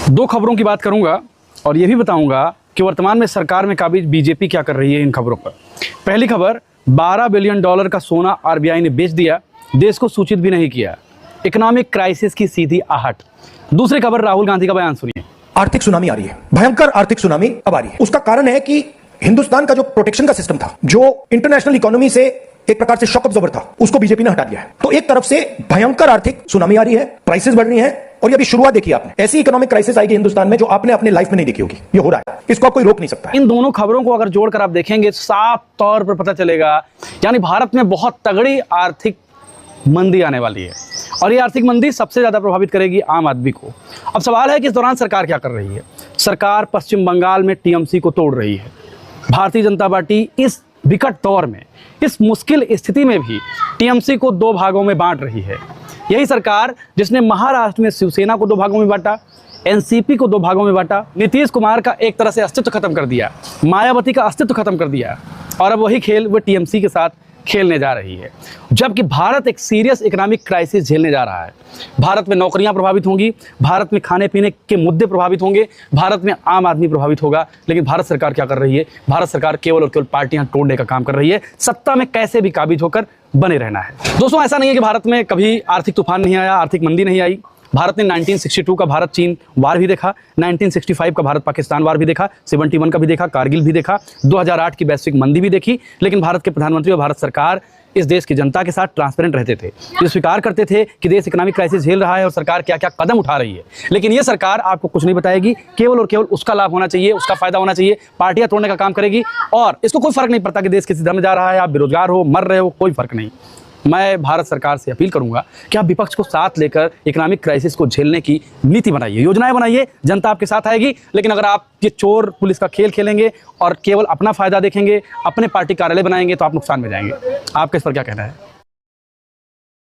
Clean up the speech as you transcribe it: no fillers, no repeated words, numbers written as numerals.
दो खबरों की बात करूंगा और ये भी बताऊंगा कि वर्तमान में सरकार में काबिज बीजेपी क्या कर रही है इन खबरों पर। पहली खबर, $12 बिलियन का सोना आरबीआई ने बेच दिया, देश को सूचित भी नहीं किया, इकोनॉमिक क्राइसिस की सीधी आहट। दूसरी खबर, राहुल गांधी का बयान सुनिए। आर्थिक सुनामी आ रही है, भयंकर आर्थिक सुनामी अब आ रही है। उसका कारण है कि हिंदुस्तान का जो प्रोटेक्शन का सिस्टम था, जो इंटरनेशनल इकोनॉमी से एक प्रकार से शॉक अब्जॉर्बर था, उसको बीजेपी ने हटा दिया है। तो एक तरफ से भयंकर आर्थिक सुनामी आ रही है, प्राइसेस बढ़ रही हैं, और ये अभी शुरुआत देखी आपने। ऐसी इकोनॉमिक क्राइसिस आएगी हिंदुस्तान में जो आपने अपने लाइफ में नहीं देखी होगी। ये हो रहा है, इसको आप कोई रोक नहीं सकता है। इन दोनों खबरों को अगर जोड़कर आप देखेंगे साफ तौर पर पता चलेगा, यानी भारत में बहुत तगड़ी आर्थिक मंदी आने वाली है और ये आर्थिक मंदी सबसे ज्यादा प्रभावित करेगी आम आदमी को। अब सवाल है कि इस दौरान सरकार क्या कर रही है। सरकार पश्चिम बंगाल में टीएमसी को तोड़ रही है। भारतीय जनता पार्टी इस विकट दौर में, इस मुश्किल स्थिति में भी टीएमसी को दो भागों में बांट रही है। यही सरकार जिसने महाराष्ट्र में शिवसेना को दो भागों में बांटा, एनसीपी को दो भागों में बांटा, नीतीश कुमार का एक तरह से अस्तित्व खत्म कर दिया, मायावती का अस्तित्व खत्म कर दिया, और अब वही खेल वो टीएमसी के साथ खेलने जा रही है। जबकि भारत एक सीरियस इकोनॉमिक क्राइसिस झेलने जा रहा है। भारत में नौकरियां प्रभावित होंगी, भारत में खाने पीने के मुद्दे प्रभावित होंगे, भारत में आम आदमी प्रभावित होगा। लेकिन भारत सरकार क्या कर रही है? भारत सरकार केवल और केवल पार्टियां तोड़ने का काम कर रही है, सत्ता में कैसे भी काबिज होकर बने रहना है। दोस्तों, ऐसा नहीं है कि भारत में कभी आर्थिक तूफान नहीं आया, आर्थिक मंदी नहीं आई। भारत ने 1962 का भारत चीन वार भी देखा, 1965 का भारत पाकिस्तान वार भी देखा, 71 का भी देखा, कारगिल भी देखा, 2008 की वैश्विक मंदी भी देखी। लेकिन भारत के प्रधानमंत्री और भारत सरकार इस देश की जनता के साथ ट्रांसपेरेंट रहते थे, ये स्वीकार करते थे कि देश इकोनॉमिक क्राइसिस झेल रहा है और सरकार क्या क्या कदम उठा रही है। लेकिन ये सरकार आपको कुछ नहीं बताएगी, केवल और केवल उसका लाभ होना चाहिए, उसका फायदा होना चाहिए, पार्टियां तोड़ने का काम करेगी और इसको कोई फर्क नहीं पड़ता कि देश किस दिशा में जा रहा है, आप बेरोजगार हो, मर रहे हो, कोई फर्क नहीं। मैं भारत सरकार से अपील करूंगा कि आप विपक्ष को साथ लेकर इकोनॉमिक क्राइसिस को झेलने की नीति बनाइए, योजनाएं बनाइए, जनता आपके साथ आएगी। लेकिन अगर आप ये चोर पुलिस का खेल खेलेंगे और केवल अपना फायदा देखेंगे, अपने पार्टी कार्यालय बनाएंगे, तो आप नुकसान में जाएंगे। आपका इस पर क्या कहना है?